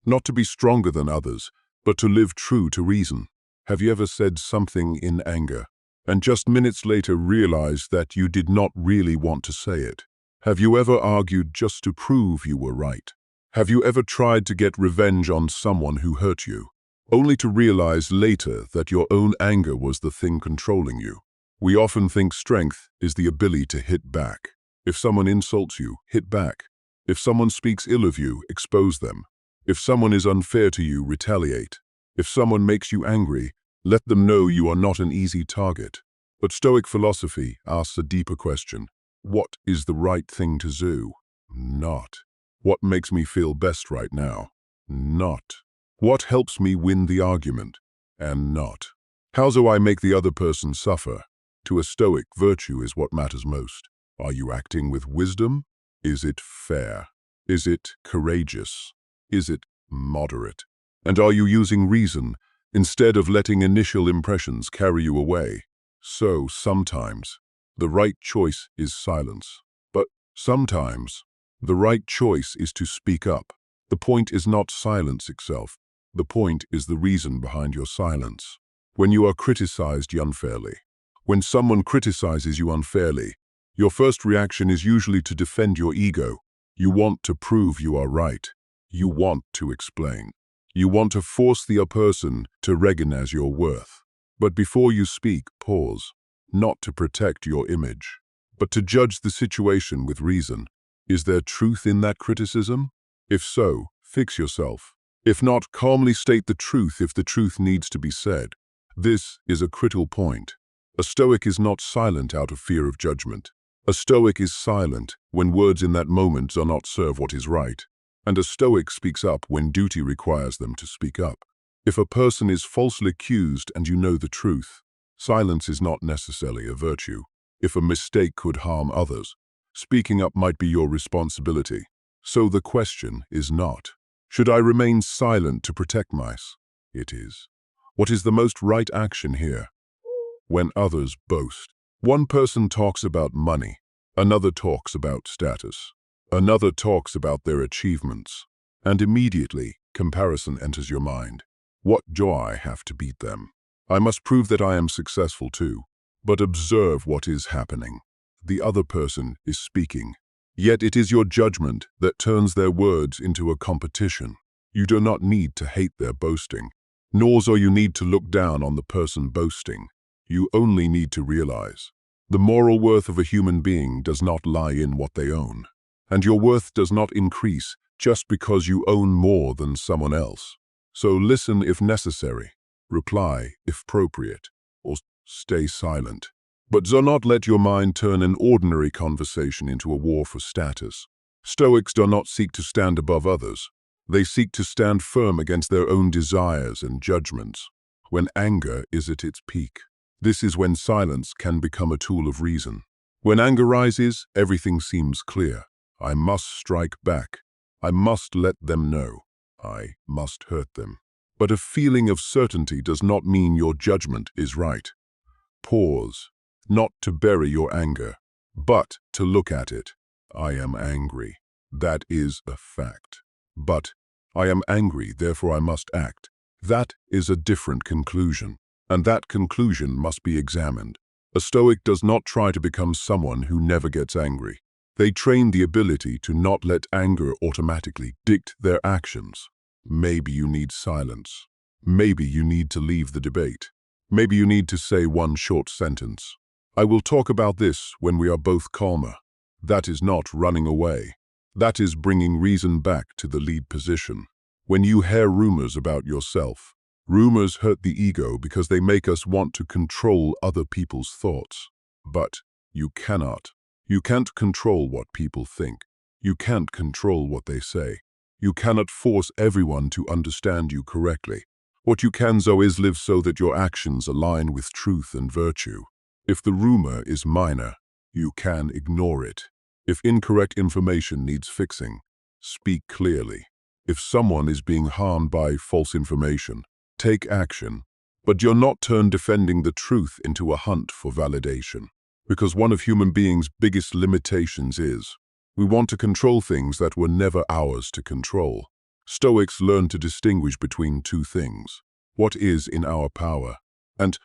not to be stronger than others, but to live true to reason. Have you ever said something in anger, and just minutes later realized that you did not really want to say it? Have you ever argued just to prove you were right? Have you ever tried to get revenge on someone who hurt you, only to realize later that your own anger was the thing controlling you? We often think strength is the ability to hit back. If someone insults you, hit back. If someone speaks ill of you, expose them. If someone is unfair to you, retaliate. If someone makes you angry, let them know you are not an easy target. But Stoic philosophy asks a deeper question. What is the right thing to do? Not. What makes me feel best right now? Not. What helps me win the argument? And not. How do I make the other person suffer? To a Stoic, virtue is what matters most. Are you acting with wisdom? Is it fair? Is it courageous? Is it moderate? And are you using reason instead of letting initial impressions carry you away? So sometimes the right choice is silence. But sometimes the right choice is to speak up. The point is not silence itself. The point is the reason behind your silence. When you are criticized unfairly, when someone criticizes you unfairly, your first reaction is usually to defend your ego. You want to prove you are right. You want to explain. You want to force the other person to recognize your worth. But before you speak, pause, not to protect your image, but to judge the situation with reason. Is there truth in that criticism? If so, fix yourself. If not, calmly state the truth if the truth needs to be said. This is a critical point. A Stoic is not silent out of fear of judgment. A Stoic is silent when words in that moment do not serve what is right. And a Stoic speaks up when duty requires them to speak up. If a person is falsely accused and you know the truth, silence is not necessarily a virtue. If a mistake could harm others, speaking up might be your responsibility. So the question is not, should I remain silent to protect myself? It is, what is the most right action here? When others boast, one person talks about money, another talks about status, another talks about their achievements, and immediately comparison enters your mind. What do I have to beat them? I must prove that I am successful too. But observe what is happening. The other person is speaking, yet it is your judgment that turns their words into a competition. You do not need to hate their boasting, nor do you need to look down on the person boasting. You only need to realize the moral worth of a human being does not lie in what they own, and your worth does not increase just because you own more than someone else. So listen if necessary, reply if appropriate, or stay silent. But do not let your mind turn an ordinary conversation into a war for status. Stoics do not seek to stand above others. They seek to stand firm against their own desires and judgments. When anger is at its peak, this is when silence can become a tool of reason. When anger rises, everything seems clear. I must strike back. I must let them know. I must hurt them. But a feeling of certainty does not mean your judgment is right. Pause, not to bury your anger, but to look at it. I am angry. That is a fact. But I am angry, therefore I must act. That is a different conclusion, and that conclusion must be examined. A Stoic does not try to become someone who never gets angry. They train the ability to not let anger automatically dictate their actions. Maybe you need silence. Maybe you need to leave the debate. Maybe you need to say one short sentence. I will talk about this when we are both calmer. That is not running away. That is bringing reason back to the lead position. When you hear rumors about yourself, rumors hurt the ego because they make us want to control other people's thoughts. But you cannot. You can't control what people think. You can't control what they say. You cannot force everyone to understand you correctly. What you can do is live so that your actions align with truth and virtue. If the rumor is minor, you can ignore it. If incorrect information needs fixing, speak clearly. If someone is being harmed by false information, take action. But do not turn defending the truth into a hunt for validation. Because one of human beings' biggest limitations is, we want to control things that were never ours to control. Stoics learn to distinguish between two things: what is in our power and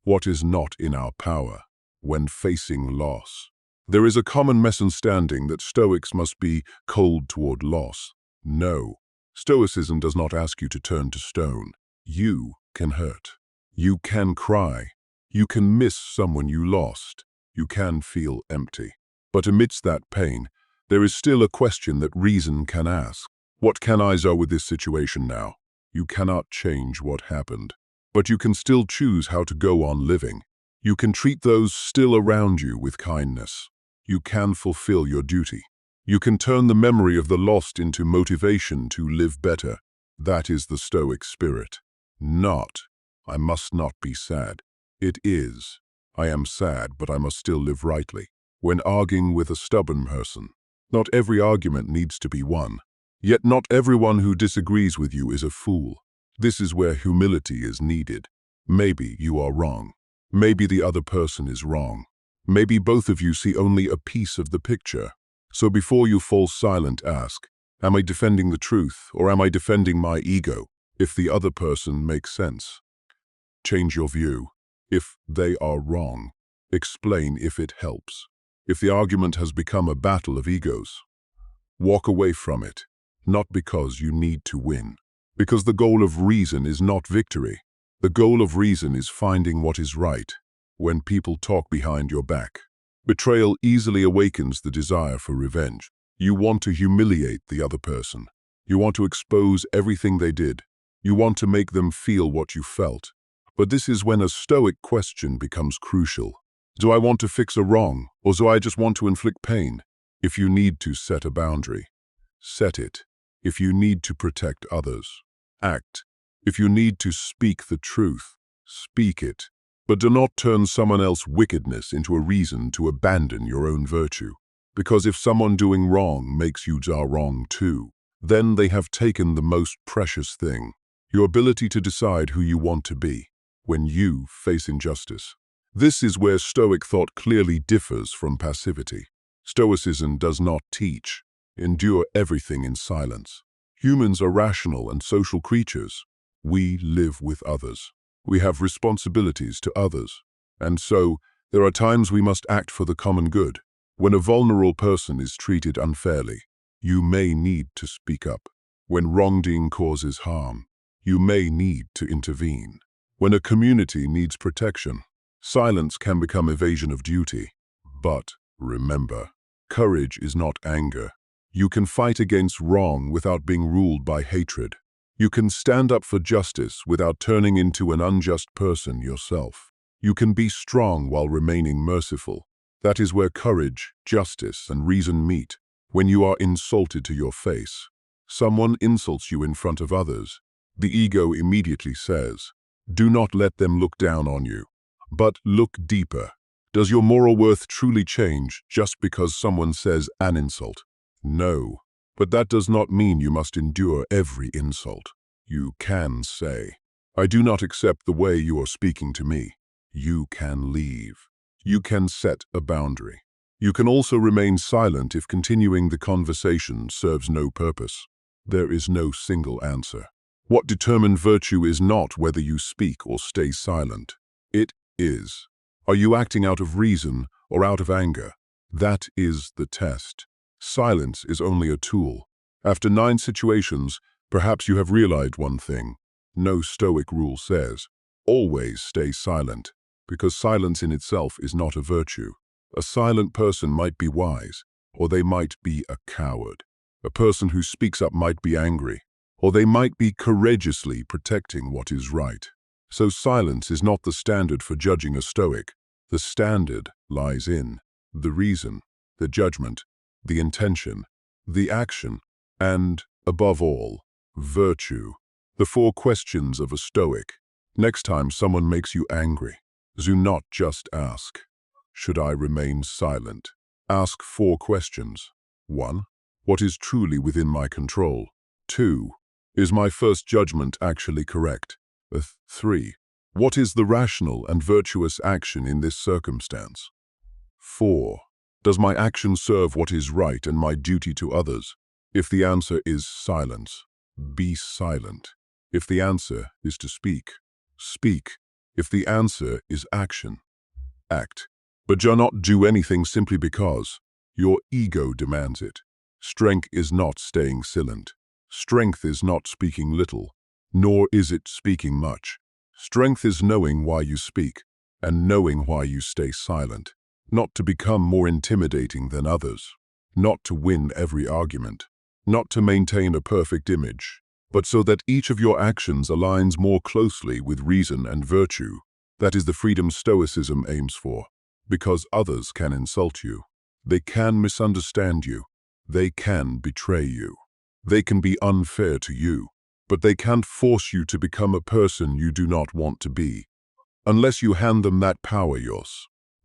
what is not in our power when facing loss. There is a common misunderstanding that Stoics must be cold toward loss. No, Stoicism does not ask you to turn to stone. You can hurt. You can cry. You can miss someone you lost. You can feel empty. But amidst that pain, there is still a question that reason can ask. What can I do with this situation now? You cannot change what happened, but you can still choose how to go on living. You can treat those still around you with kindness. You can fulfill your duty. You can turn the memory of the lost into motivation to live better. That is the Stoic spirit. Not, I must not be sad. It is, I am sad, but I must still live rightly. When arguing with a stubborn person, not every argument needs to be won. Yet not everyone who disagrees with you is a fool. This is where humility is needed. Maybe you are wrong. Maybe the other person is wrong. Maybe both of you see only a piece of the picture. So before you fall silent, ask, am I defending the truth or am I defending my ego? If the other person makes sense, change your view. If they are wrong, explain if it helps. If the argument has become a battle of egos, walk away from it, not because you need to win. Because the goal of reason is not victory. The goal of reason is finding what is right when people talk behind your back. Betrayal easily awakens the desire for revenge. You want to humiliate the other person. You want to expose everything they did. You want to make them feel what you felt. But this is when a Stoic question becomes crucial. Do I want to fix a wrong, or do I just want to inflict pain? If you need to set a boundary, set it. If you need to protect others, act. If you need to speak the truth, speak it. But do not turn someone else's wickedness into a reason to abandon your own virtue. Because if someone doing wrong makes you do wrong too, then they have taken the most precious thing, your ability to decide who you want to be when you face injustice. This is where Stoic thought clearly differs from passivity. Stoicism does not teach, endure everything in silence. Humans are rational and social creatures. We live with others. We have responsibilities to others. And so, there are times we must act for the common good. When a vulnerable person is treated unfairly, you may need to speak up. When wrongdoing causes harm, you may need to intervene. When a community needs protection, silence can become evasion of duty. But remember, courage is not anger. You can fight against wrong without being ruled by hatred. You can stand up for justice without turning into an unjust person yourself. You can be strong while remaining merciful. That is where courage, justice, and reason meet. When you are insulted to your face, someone insults you in front of others, the ego immediately says, do not let them look down on you. But look deeper. Does your moral worth truly change just because someone says an insult? No. But that does not mean you must endure every insult. You can say, I do not accept the way you are speaking to me. You can leave. You can set a boundary. You can also remain silent if continuing the conversation serves no purpose. There is no single answer. What determines virtue is not whether you speak or stay silent. It is. Are you acting out of reason or out of anger? That is the test. Silence is only a tool. After 9 situations, perhaps you have realized one thing. No Stoic rule says, always stay silent, because silence in itself is not a virtue. A silent person might be wise, or they might be a coward. A person who speaks up might be angry, or they might be courageously protecting what is right. So silence is not the standard for judging a Stoic. The standard lies in the reason, the judgment, the intention, the action, and, above all, virtue. The 4 questions of a Stoic. Next time someone makes you angry, do not just ask, should I remain silent? Ask 4 questions. 1. What is truly within my control? 2. Is my first judgment actually correct? 3. What is the rational and virtuous action in this circumstance? 4. Does my action serve what is right and my duty to others? If the answer is silence, be silent. If the answer is to speak, speak. If the answer is action, act. But do not do anything simply because your ego demands it. Strength is not staying silent. Strength is not speaking little, nor is it speaking much. Strength is knowing why you speak and knowing why you stay silent, not to become more intimidating than others, not to win every argument, not to maintain a perfect image, but so that each of your actions aligns more closely with reason and virtue. That is the freedom Stoicism aims for, because others can insult you. They can misunderstand you. They can betray you. They can be unfair to you, but they can't force you to become a person you do not want to be. Unless you hand them that power,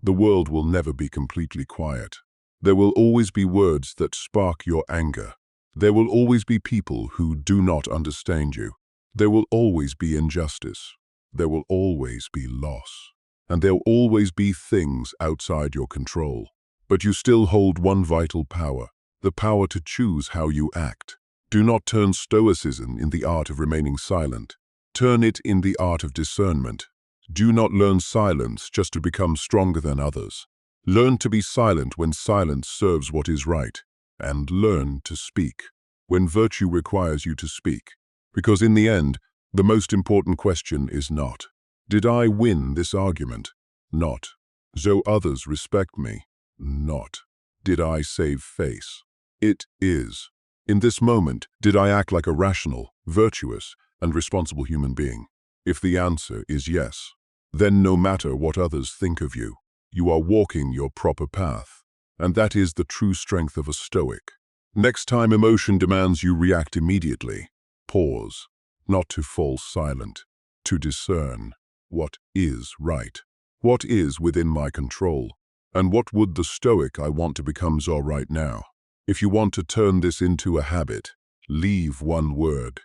the world will never be completely quiet. There will always be words that spark your anger. There will always be people who do not understand you. There will always be injustice. There will always be loss. And there will always be things outside your control. But you still hold one vital power, the power to choose how you act. Do not turn Stoicism in the art of remaining silent. Turn it in the art of discernment. Do not learn silence just to become stronger than others. Learn to be silent when silence serves what is right, and learn to speak when virtue requires you to speak. Because in the end, the most important question is not, did I win this argument? Not, do others respect me? Not, did I save face? It is, in this moment, did I act like a rational, virtuous, and responsible human being? If the answer is yes, then no matter what others think of you, you are walking your proper path. And that is the true strength of a Stoic. Next time emotion demands you react immediately, pause, not to fall silent, to discern what is right, what is within my control, and what would the Stoic I want to become right now. If you want to turn this into a habit, leave one word,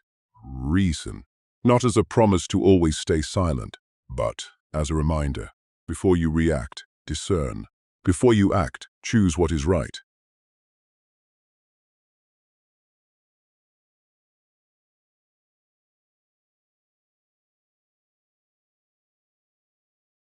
reason, not as a promise to always stay silent, but as a reminder. Before you react, discern. Before you act, choose what is right.